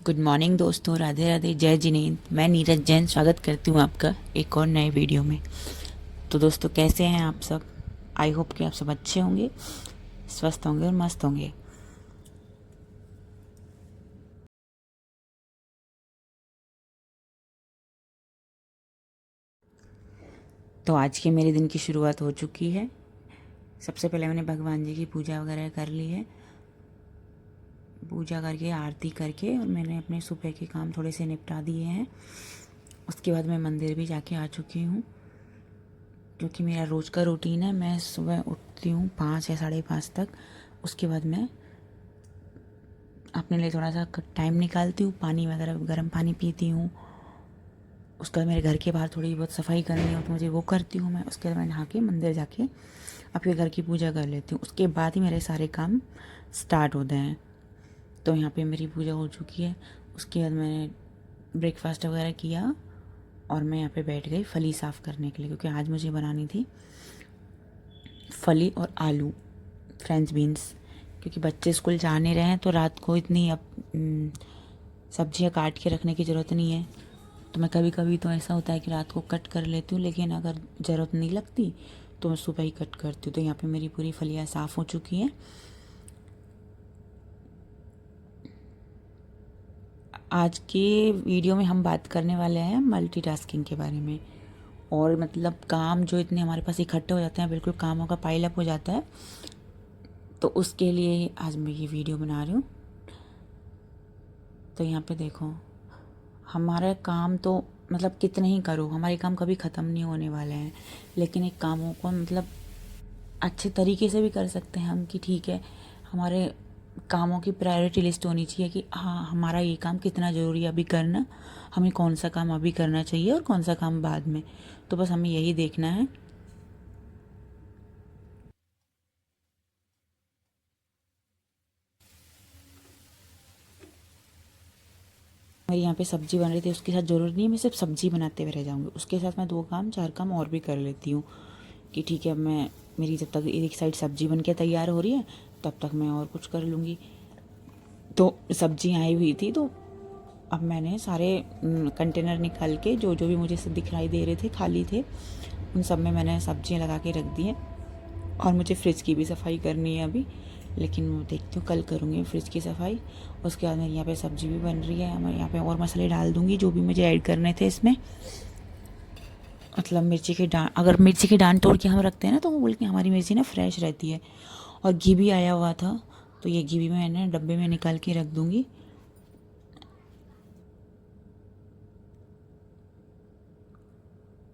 Good morning दोस्तों, राधे राधे, जय जिनेंद्र। मैं नीरज जैन स्वागत करती हूँ आपका एक और नए वीडियो में। तो दोस्तों, कैसे हैं आप सब? आई होप कि आप सब अच्छे होंगे, स्वस्थ होंगे और मस्त होंगे। तो आज के मेरे दिन की शुरुआत हो चुकी है। सबसे पहले मैंने भगवान जी की पूजा वगैरह कर ली है। पूजा करके आरती करके और मैंने अपने सुबह के काम थोड़े से निपटा दिए हैं। उसके बाद मैं मंदिर भी जाके आ चुकी हूँ, क्योंकि मेरा रोज़ का रूटीन है। मैं सुबह उठती हूँ 5 या 5:30 तक। उसके बाद मैं अपने लिए थोड़ा सा टाइम निकालती हूँ, पानी वगैरह गर्म पानी पीती हूँ। उसके बाद मेरे घर के बाहर थोड़ी बहुत सफाई करनी हो तो मुझे वो करती हूँ मैं। उसके बाद मैं नहा के मंदिर जाके अपने घर की पूजा कर लेती हूँ। उसके बाद ही मेरे सारे काम स्टार्ट होते हैं। तो यहाँ पे मेरी पूजा हो चुकी है। उसके बाद मैंने ब्रेकफास्ट वगैरह किया और मैं यहाँ पे बैठ गई फली साफ़ करने के लिए, क्योंकि आज मुझे बनानी थी फली और आलू, फ्रेंच बीन्स। क्योंकि बच्चे स्कूल जा नहीं रहे हैं तो रात को इतनी अब सब्जियां काट के रखने की ज़रूरत नहीं है। तो मैं कभी कभी तो ऐसा होता है कि रात को कट कर लेती हूँ, लेकिन अगर ज़रूरत नहीं लगती तो मैं सुबह ही कट करती हूँ। तो यहाँ पे मेरी पूरी फलियाँ साफ़ हो चुकी हैं। आज के वीडियो में हम बात करने वाले हैं मल्टीटास्किंग के बारे में। और मतलब काम जो इतने हमारे पास इकट्ठे हो जाते हैं, बिल्कुल कामों का पाइल अप हो जाता है। तो उसके लिए आज मैं ये वीडियो बना रही हूँ। तो यहाँ पे देखो, हमारा काम तो मतलब कितने ही करो, हमारे काम कभी ख़त्म नहीं होने वाले हैं। लेकिन एक कामों को मतलब अच्छे तरीके से भी कर सकते हैं हम, कि ठीक है, हमारे कामों की प्रायोरिटी लिस्ट होनी चाहिए कि हाँ, हमारा ये काम कितना ज़रूरी है अभी करना, हमें कौन सा काम अभी करना चाहिए और कौन सा काम बाद में। तो बस हमें यही देखना है। मेरी यहाँ पे सब्जी बन रही थी, उसके साथ ज़रूरी नहीं है मैं सिर्फ सब्जी बनाते हुए रह जाऊँगी, उसके साथ मैं 4 काम और भी कर लेती हूँ। कि ठीक है, मैं मेरी जब तक एक साइड सब्जी बन के तैयार हो रही है तब तक मैं और कुछ कर लूँगी। तो सब्जी आई हुई थी, तो अब मैंने सारे कंटेनर निकाल के जो जो भी मुझे सब दिखाई दे रहे थे खाली थे, उन सब में मैंने सब्जियां लगा के रख दी हैं। और मुझे फ्रिज की भी सफाई करनी है अभी, लेकिन मैं देखती हूँ कल करूँगी फ्रिज की सफाई। उसके बाद मेरी यहाँ पे सब्जी भी बन रही है। मैं यहाँ पे और मसाले डाल दूँगी जो भी मुझे ऐड करने थे इसमें। मतलब मिर्ची की डांट, अगर मिर्ची की डांट तोड़ के हम रखते हैं ना तो वो बोल के हमारी मिर्ची ना फ्रेश रहती है। और घी भी आया हुआ था, तो ये घी भी मैंने डब्बे में निकाल के रख दूँगी।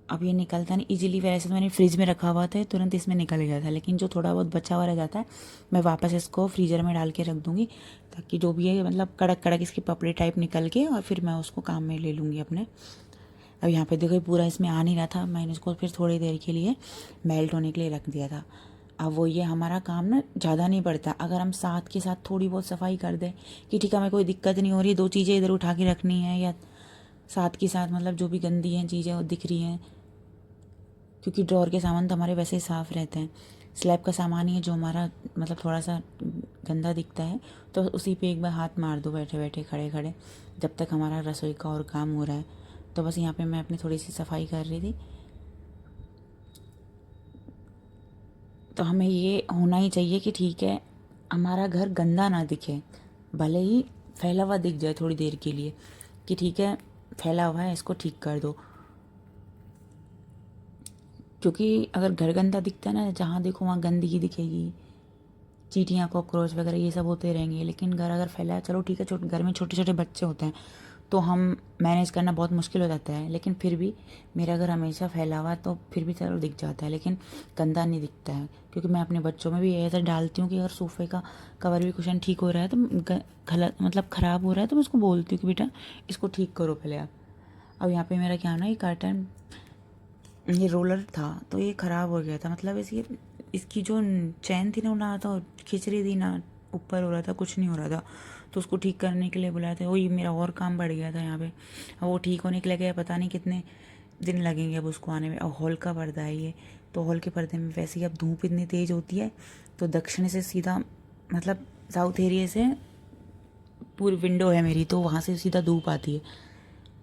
अब ये निकलता नहीं इजीली, वैसे तो मैंने फ्रिज में रखा हुआ था, तुरंत इसमें निकल गया था। लेकिन जो थोड़ा बहुत बचा हुआ रह जाता है, मैं वापस इसको फ्रीज़र में डाल के रख दूँगी, ताकि जो भी है मतलब कड़क कड़क इसकी पपड़ी टाइप निकल के, और फिर मैं उसको काम में ले लूँगी अपने। अब यहाँ पे देखो पूरा इसमें आ नहीं रहा था, मैंने इसको फिर थोड़ी देर के लिए मेल्ट होने के लिए रख दिया था। अब वो ये हमारा काम ना ज़्यादा नहीं पड़ता अगर हम साथ के साथ थोड़ी बहुत सफाई कर दें, कि ठीक है हमें कोई दिक्कत नहीं हो रही, 2 चीज़ें इधर उठा के रखनी है, या साथ के साथ मतलब जो भी गंदी हैं चीज़ें वो दिख रही हैं, क्योंकि ड्रॉर के सामान तो हमारे वैसे ही साफ़ रहते हैं। स्लैब का सामान ही है जो हमारा मतलब थोड़ा सा गंदा दिखता है, तो उसी पे एक बार हाथ मार दो बैठे बैठे खड़े खड़े, जब तक हमारा रसोई का और काम हो रहा है। तो बस यहाँ पे मैं अपनी थोड़ी सी सफाई कर रही थी। तो हमें ये होना ही चाहिए कि ठीक है, हमारा घर गंदा ना दिखे, भले ही फैला हुआ दिख जाए थोड़ी देर के लिए, कि ठीक है फैला हुआ है इसको ठीक कर दो। क्योंकि अगर घर गंदा दिखता है ना, जहाँ देखो वहाँ गंदगी दिखेगी, चींटियाँ कॉकरोच वगैरह ये सब होते रहेंगे। लेकिन घर अगर फैला है, चलो ठीक है, घर में छोटे छोटे बच्चे होते हैं तो हम मैनेज करना बहुत मुश्किल हो जाता है, लेकिन फिर भी मेरा घर हमेशा फैला हुआ तो फिर भी चलो दिख जाता है, लेकिन गंदा नहीं दिखता है। क्योंकि मैं अपने बच्चों में भी ऐसा डालती हूँ कि अगर सोफ़े का कवर भी कुशन ठीक हो रहा है तो गलत मतलब ख़राब हो रहा है, तो मैं उसको बोलती हूँ कि बेटा इसको ठीक करो पहले आप। अब यहाँ पे मेरा क्या ना, ये कर्टन, ये रोलर था तो ये ख़राब हो गया था, मतलब इसकी जो चैन थी ना, ना तो खींच रही थी ना ऊपर हो रहा था, कुछ नहीं हो रहा था। तो उसको ठीक करने के लिए बुलाया था, वही मेरा और काम बढ़ गया था यहाँ पे। अब वो ठीक होने के लिए गया, पता नहीं कितने दिन लगेंगे अब उसको आने में। अब हॉल का पर्दा है ये, तो हॉल के पर्दे में वैसे ही अब धूप इतनी तेज़ होती है, तो दक्षिण से सीधा मतलब साउथ एरिया से पूरी विंडो है मेरी, तो वहाँ से सीधा धूप आती है,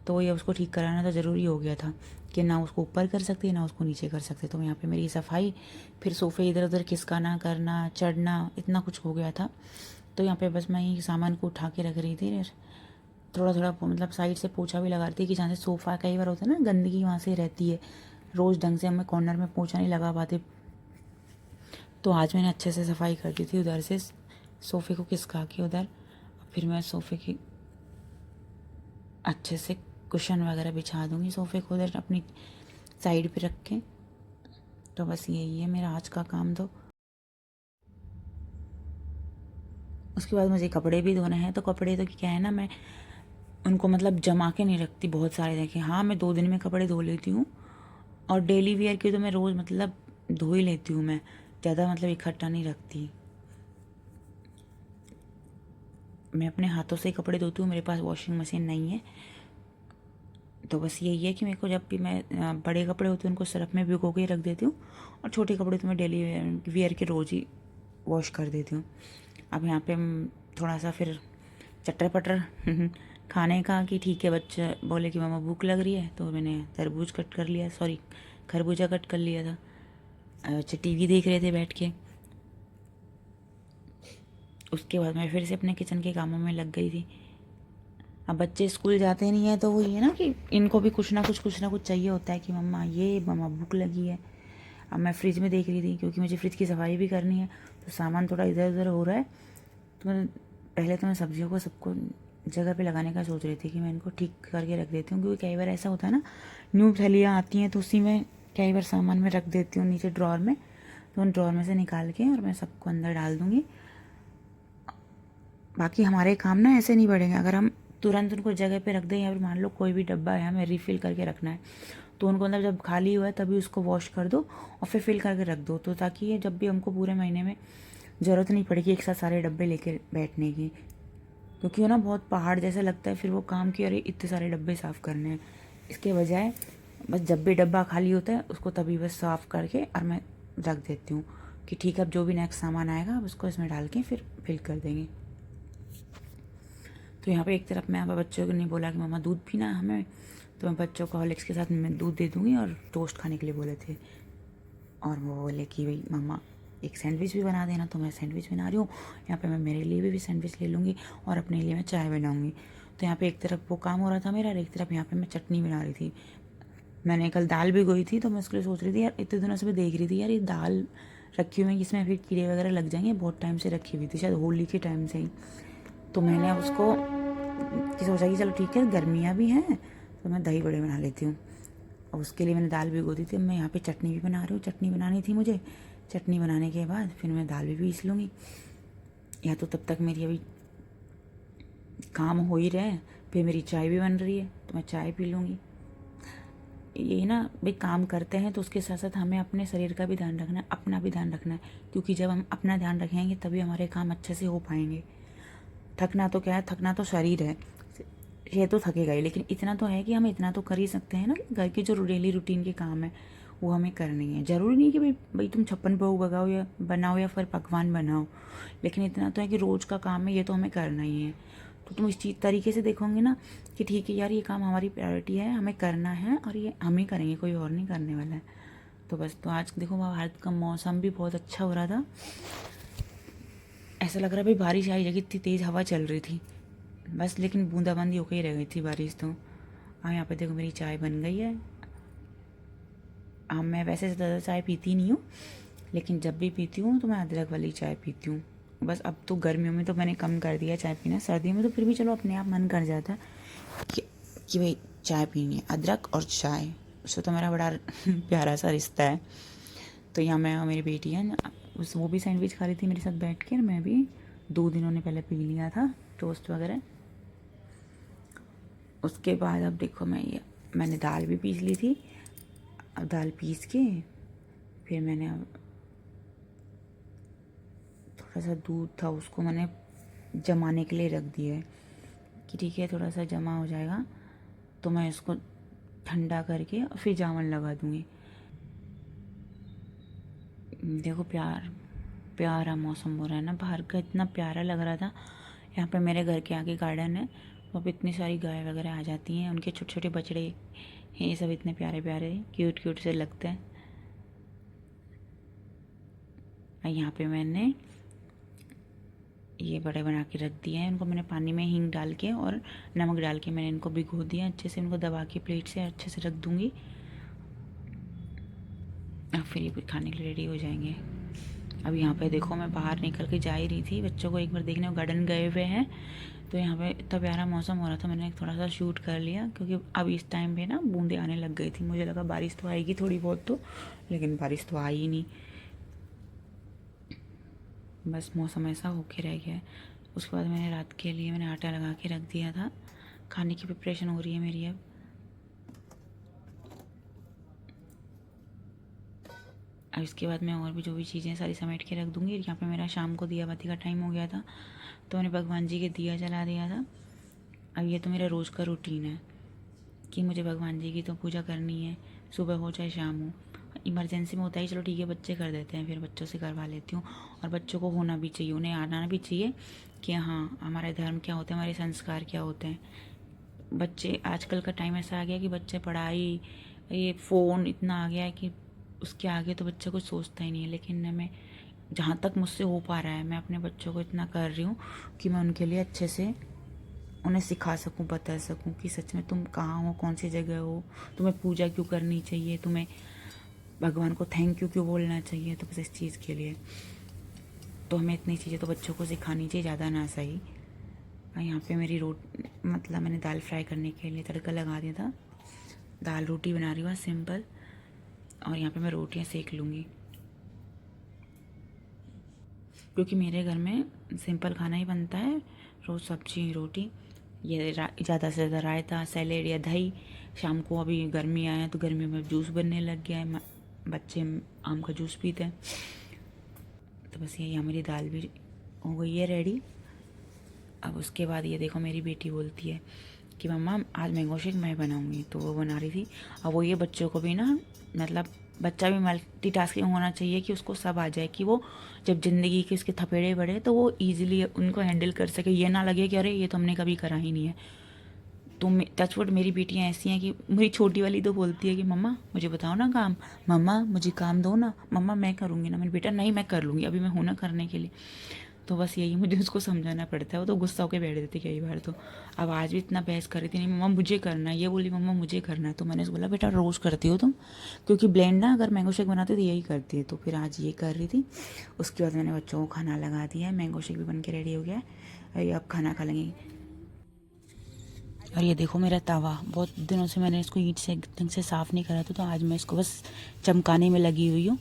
तो ये उसको ठीक कराना तो ज़रूरी हो गया था कि ना उसको ऊपर कर सकते ना उसको नीचे कर सकते। तो यहाँ पे मेरी सफाई, फिर सोफ़े इधर उधर खिसकाना करना, चढ़ना, इतना कुछ हो गया था। तो यहाँ पे बस मैं ही सामान को उठा के रख रही थी, थोड़ा थोड़ा मतलब साइड से पोछा भी लगा रही थी कि जहाँ से सोफ़ा कई बार होता है ना गंदगी वहाँ से रहती है, रोज़ ढंग से हमें कॉर्नर में पोछा नहीं लगा पाते। तो आज मैंने अच्छे से सफाई कर दी थी उधर से सोफ़े को खिसका के उधर, फिर मैं सोफ़े की अच्छे से कुशन वगैरह बिछा दूँगी सोफ़े को उधर अपनी साइड पे रख के। तो बस यही है मेरा आज का काम। तो उसके बाद मुझे कपड़े भी धोने हैं, तो कपड़े तो क्या है ना, मैं उनको मतलब जमा के नहीं रखती बहुत सारे। देखें, हाँ मैं 2 दिन में कपड़े धो लेती हूँ, और डेली वेयर के तो मैं रोज़ मतलब धो ही लेती हूँ, मैं ज़्यादा मतलब इकट्ठा नहीं रखती। मैं अपने हाथों से ही कपड़े धोती हूँ, मेरे पास वॉशिंग मशीन नहीं है। तो बस यही है कि मेरे को जब भी मैं बड़े कपड़े होते हैं उनको सर्फ में भिगो के रख देती हूँ, और छोटे कपड़े तो मैं डेली वेयर के रोज़ ही वॉश कर देती हूँ। अब यहाँ पे थोड़ा सा फिर चटर पटर खाने का, कि ठीक है बच्चे बोले कि मामा भूख लग रही है, तो मैंने तरबूज कट कर लिया, सॉरी खरबूजा कट कर लिया था। बच्चे टीवी देख रहे थे बैठ के। उसके बाद मैं फिर से अपने किचन के कामों में लग गई थी। अब बच्चे स्कूल जाते नहीं हैं, तो वही है ना कि इनको भी कुछ ना कुछ चाहिए होता है कि मम्मा भूख लगी है। अब मैं फ्रिज में देख रही थी, क्योंकि मुझे फ्रिज की सफाई भी करनी है, तो सामान थोड़ा इधर उधर हो रहा है। तो पहले तो मैं सब्जियों को सबको जगह पे लगाने का सोच रही थी कि मैं इनको ठीक करके रख देती हूँ, क्योंकि कई बार ऐसा होता है ना, न्यू थैलियाँ आती हैं, तो उसी में कई बार सामान में रख देती हूँ नीचे ड्रॉर में। तो उन ड्रॉर में से निकाल के और मैं सबको अंदर डाल दूँगी। बाकी हमारे काम ना ऐसे नहीं बढ़ेंगे अगर हम तुरंत उनको जगह पे रख दें, या फिर मान लो कोई भी डब्बा है हमें रिफ़िल करके रखना है, तो उनको मतलब जब खाली हुआ है तभी उसको वॉश कर दो और फिर फिल करके रख दो, तो ताकि ये जब भी हमको पूरे महीने में ज़रूरत नहीं पड़ेगी एक साथ सारे डब्बे लेके बैठने की। क्योंकि वो ना बहुत पहाड़ जैसा लगता है फिर वो काम की, अरे इतने सारे डब्बे साफ़ करने हैं। इसके बजाय बस जब भी डब्बा खाली होता है उसको तभी बस साफ़ करके और मैं रख देती हूँ कि ठीक है अब जो भी नेक्स्ट सामान आएगा अब उसको इसमें डाल के फिर फिल कर देंगे। तो यहाँ पे एक तरफ मैं यहाँ पर बच्चों को नहीं बोला कि मामा दूध पीना है हमें, तो मैं बच्चों को हॉर्लिक्स के साथ मैं दूध दे दूँगी, और टोस्ट खाने के लिए बोले थे, और वो बोले कि भाई मामा एक सैंडविच भी बना देना, तो मैं सैंडविच बना रही हूँ। यहाँ पे मैं मेरे लिए भी सैंडविच ले लूँगी और अपने लिए मैं चाय बनाऊँगी। तो यहाँ पे एक तरफ वो काम हो रहा था मेरा, और एक तरफ यहाँ पे मैं चटनी बना रही थी। मैंने कल दाल भिगोई थी, तो मैं उसके लिए सोच रही थी यार, इतने दिनों से मैं देख रही थी यार ये दाल रखी हुई है, इसमें फिर कीड़े वगैरह लग जाएंगे, बहुत टाइम से रखी हुई थी, शायद होली के टाइम से ही। तो मैंने अब उसको कि सोचा कि चलो ठीक है गर्मियाँ भी हैं, तो मैं दही बड़े बना लेती हूँ। और उसके लिए मैंने दाल भिगो दी थी, मैं यहाँ पे चटनी भी बना रही हूँ। चटनी बनानी थी मुझे, चटनी बनाने के बाद फिर मैं दाल भी पीस लूँगी, या तो तब तक मेरी अभी काम हो ही रहा है, फिर मेरी चाय भी बन रही है तो मैं चाय पी लूँगी। ये ना भाई काम करते हैं तो उसके साथ साथ हमें अपने शरीर का भी ध्यान रखना है, अपना भी ध्यान रखना है, क्योंकि जब हम अपना ध्यान रखेंगे तभी हमारे काम अच्छे से हो पाएंगे। थकना तो क्या है, थकना तो शरीर है, ये तो थकेगा ही, लेकिन इतना तो है कि हम इतना तो कर ही सकते हैं ना कि घर के जो डेली रूटीन के काम है वो हमें करनी है। ज़रूरी नहीं कि भाई भाई तुम 56 भोग भगाओ या बनाओ या फिर पकवान बनाओ, लेकिन इतना तो है कि रोज़ का काम है, ये तो हमें करना ही है। तो तुम इस चीज़ तरीके से देखोगे ना कि ठीक है यार ये काम हमारी प्रायोरिटी है, हमें करना है और ये हम ही करेंगे, कोई और नहीं करने वाला है। तो बस, तो आज देखो भारत का मौसम भी बहुत अच्छा हो रहा था, ऐसा लग रहा भाई बारिश आई जाएगी, इतनी तेज़ हवा चल रही थी बस, लेकिन बूंदाबांदी होकर ही रह गई थी बारिश तो। हाँ यहाँ पे देखो मेरी चाय बन गई है। हाँ मैं वैसे ज़्यादा चाय पीती नहीं हूँ, लेकिन जब भी पीती हूँ तो मैं अदरक वाली चाय पीती हूँ। बस अब तो गर्मियों में तो मैंने कम कर दिया चाय पीना, सर्दियों में तो फिर भी चलो अपने आप मन कर जाता है कि भाई चाय पीनी है, अदरक और चाय, उससे तो मेरा बड़ा प्यारा सा रिश्ता है। तो यहाँ मैं और मेरी बेटी है उस वो भी सैंडविच खा रही थी मेरे साथ बैठ के, और मैं भी 2 दिनों ने पहले पी लिया था टोस्ट वगैरह। उसके बाद अब देखो मैंने दाल भी पीस ली थी। अब दाल पीस के फिर मैंने अब थोड़ा सा दूध था उसको मैंने जमाने के लिए रख दिया है कि ठीक है थोड़ा सा जमा हो जाएगा तो मैं इसको ठंडा करके और फिर जावन लगा दूँगी। देखो प्यारा मौसम हो रहा है ना बाहर का, इतना प्यारा लग रहा था। यहाँ पे मेरे घर के आगे गार्डन है, वहाँ पे इतनी सारी गाय वगैरह आ जाती हैं, उनके छोटे छोटे बछड़े हैं, ये सब इतने प्यारे प्यारे क्यूट क्यूट से लगते हैं। और यहाँ पे मैंने ये बड़े बना के रख दिए हैं, इनको मैंने पानी में हींग डाल के और नमक डाल के मैंने इनको भिगो दिया अच्छे से। इनको दबा के प्लेट से अच्छे से रख दूँगी, अब फिर ये खाने के लिए रेडी हो जाएंगे। अब यहाँ पे देखो मैं बाहर निकल के जा ही रही थी, बच्चों को एक बार देखने गार्डन गए हुए हैं, तो यहाँ पे इतना प्यारा मौसम हो रहा था, मैंने थोड़ा सा शूट कर लिया क्योंकि अब इस टाइम पे ना बूंदे आने लग गई थी। मुझे लगा बारिश तो आएगी थोड़ी बहुत तो, लेकिन बारिश तो आई ही नहीं, बस मौसम ऐसा होके रह गया है। उसके बाद मैंने रात के लिए मैंने आटा लगा के रख दिया था, खाने की प्रिपरेशन हो रही है मेरी अब इसके बाद मैं और भी जो भी चीज़ें सारी समेट के रख दूँगी। यहाँ पे मेरा शाम को दिया बाती का टाइम हो गया था, तो मैंने भगवान जी के दिया जला दिया था। अब ये तो मेरा रोज़ का रूटीन है कि मुझे भगवान जी की तो पूजा करनी है, सुबह हो चाहे शाम हो। इमरजेंसी में होता है चलो ठीक है बच्चे कर देते हैं, फिर बच्चों से करवा लेती हूँ। और बच्चों को होना भी चाहिए, उन्हें आना भी चाहिए कि हाँ हमारे धर्म क्या होते हैं, हमारे संस्कार क्या होते हैं। बच्चे आजकल का टाइम ऐसा आ गया कि बच्चे पढ़ाई, ये फ़ोन इतना आ गया है कि उसके आगे तो बच्चा कुछ सोचता ही नहीं है। लेकिन मैं जहाँ तक मुझसे हो पा रहा है मैं अपने बच्चों को इतना कर रही हूँ कि मैं उनके लिए अच्छे से उन्हें सिखा सकूँ, बता सकूँ कि सच में तुम कहाँ हो, कौन सी जगह हो, तुम्हें पूजा क्यों करनी चाहिए, तुम्हें भगवान को थैंक यू क्यों बोलना चाहिए। तो बस इस चीज़ के लिए तो हमें इतनी चीज़ें तो बच्चों को सिखानी चाहिए, ज़्यादा ना सही। और यहाँ पे मेरी मतलब मैंने दाल फ्राई करने के लिए तड़का लगा दिया था, दाल रोटी बना रही हूँ सिंपल, और यहाँ पे मैं रोटियाँ सेक लूँगी क्योंकि मेरे घर में सिंपल खाना ही बनता है, रोज़ सब्जी रोटी, ये ज़्यादा से ज़्यादा रायता सैलेड या दही। शाम को अभी गर्मी आया है तो गर्मी में जूस बनने लग गया है, बच्चे आम का जूस पीते हैं। तो बस यही मेरी दाल भी हो गई है रेडी। अब उसके बाद ये देखो मेरी बेटी बोलती है कि मम्मा आज मैंगो शेक मैं बनाऊँगी, तो वो बना रही थी। अब वो ये बच्चों को भी ना मतलब बच्चा भी मल्टीटास्किंग होना चाहिए कि उसको सब आ जाए, कि वो जब ज़िंदगी के उसके थपेड़े बढ़े तो वो ईजिली उनको हैंडल कर सके, ये ना लगे कि अरे ये तो हमने कभी करा ही नहीं है। तो टचवुड मेरी बेटियाँ ऐसी हैं कि मेरी छोटी वाली तो बोलती है कि मम्मा मुझे बताओ ना काम, मम्मा मुझे काम दो ना, मम्मा मैं करूँगी ना। मेरी बेटा नहीं मैं कर लूँगी, अभी मैं हूँ ना करने के लिए। तो बस यही मुझे उसको समझाना पड़ता है, वो तो गुस्सा होकर बैठ देती कई बार। तो अब आज भी इतना बहस कर रही थी, नहीं मम्मा मुझे करना है, ये बोली मम्मा मुझे करना है। तो मैंने उसको बोला बेटा रोज़ करती हो तुम, क्योंकि ब्लेंड ना अगर मैंगो शेक बनाती तो यही करती है। तो फिर आज ये कर रही थी। उसके बाद मैंने बच्चों को खाना लगा दिया है, मैंगो शेक भी बन के रेडी हो गया है, अब खाना खा लेंगे। और ये देखो मेरा तवा, बहुत दिनों से मैंने इसको ईंट से ढंग से साफ़ नहीं करा था, तो आज मैं इसको बस चमकाने में लगी हुई हूँ।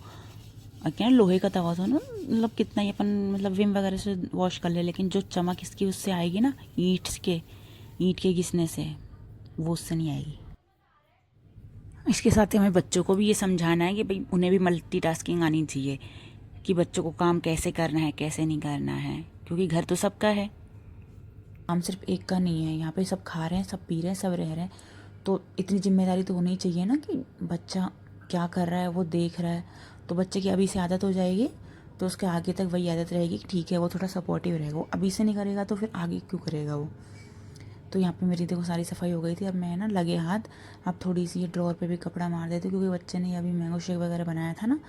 और क्या लोहे का तवा था ना, मतलब कितना ही अपन मतलब विम वगैरह से वॉश कर ले, लेकिन जो चमक इसकी उससे आएगी ना ईंट के घिसने से, वो उससे नहीं आएगी। इसके साथ ही हमें बच्चों को भी ये समझाना है कि भाई उन्हें भी मल्टीटास्किंग आनी चाहिए, कि बच्चों को काम कैसे करना है कैसे नहीं करना है, क्योंकि घर तो सबका है, काम सिर्फ एक का नहीं है। यहाँ पे सब खा रहे हैं, सब पी रहे हैं, सब रह रहे हैं, तो इतनी जिम्मेदारी तो होनी चाहिए ना कि बच्चा क्या कर रहा है वो देख रहा है। तो बच्चे की अभी से आदत हो जाएगी तो उसके आगे तक वही आदत रहेगी कि ठीक है वो थोड़ा सपोर्टिव रहेगा। वो अभी से नहीं करेगा तो फिर आगे क्यों करेगा वो। तो यहाँ पे मेरी देखो सारी सफाई हो गई थी। अब मैं ना लगे हाथ अब थोड़ी सी ये ड्रॉर पे भी कपड़ा मार देती हूँ, क्योंकि बच्चे ने अभी मैंगो शेक वगैरह बनाया था ना,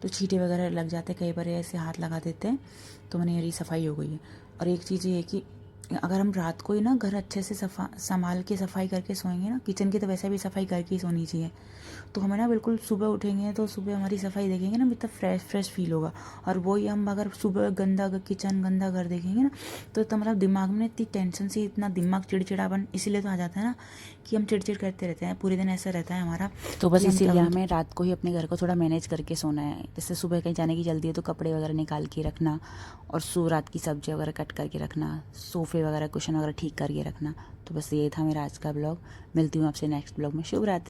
तो छींटे वगैरह लग जाते, कई बार ऐसे हाथ लगा देते हैं। तो मैंने मेरी सफाई हो गई है। और एक चीज़ ये है कि अगर हम रात को ही ना घर अच्छे से संभाल के सफाई करके सोएंगे ना, किचन की तो वैसे भी सफाई करके ही सोनी चाहिए, तो हमें ना बिल्कुल सुबह उठेंगे तो सुबह हमारी सफाई देखेंगे ना, मतलब फ्रेश फील होगा। और वही हम अगर सुबह गंदा किचन गंदा घर देखेंगे ना, तो मतलब दिमाग में इतनी टेंशन से इतना दिमाग चिड़चिड़ापन इसीलिए तो आ जाता है ना कि हम चिड़चिड़ करते रहते हैं, पूरे दिन ऐसा रहता है हमारा। तो बस इसीलिए हमें रात को ही अपने घर को थोड़ा मैनेज करके सोना है। जैसे सुबह कहीं जाने की जल्दी है तो कपड़े वगैरह निकाल के रखना, और रात की सब्जी वगैरह कट करके रखना, सोफ़े वगैरह कुशन वगैरह ठीक करके रखना। तो बस ये था मेरा आज का ब्लॉग। मिलती हूँ आपसे नेक्स्ट ब्लॉग में। शुभ रात्रि।